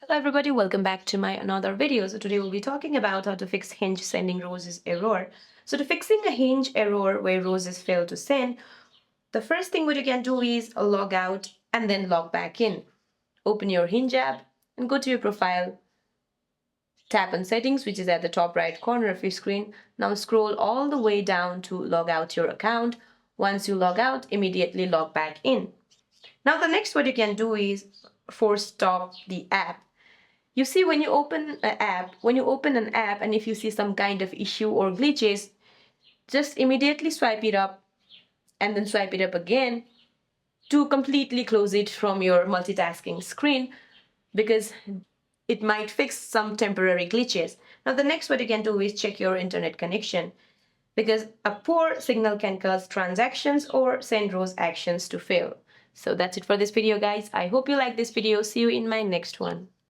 Hello everybody, welcome back to my another video. So today we'll be talking about how to fix Hinge sending roses error. So to fixing a Hinge error where roses fail to send, the first thing what you can do is log out and then log back in. Open your Hinge app and go to your profile. Tap on settings, which is at the top right corner of your screen. Now scroll all the way down to log out your account. Once you log out, immediately log back in. Now the next what you can do is force stop the app. You see, when you open an app and if you see some kind of issue or glitches, just immediately swipe it up and then swipe it up again to completely close it from your multitasking screen because it might fix some temporary glitches. Now the next what you can do is check your internet connection because a poor signal can cause transactions or send rose actions to fail. So that's it for this video, guys. I hope you like this video. See you in my next one.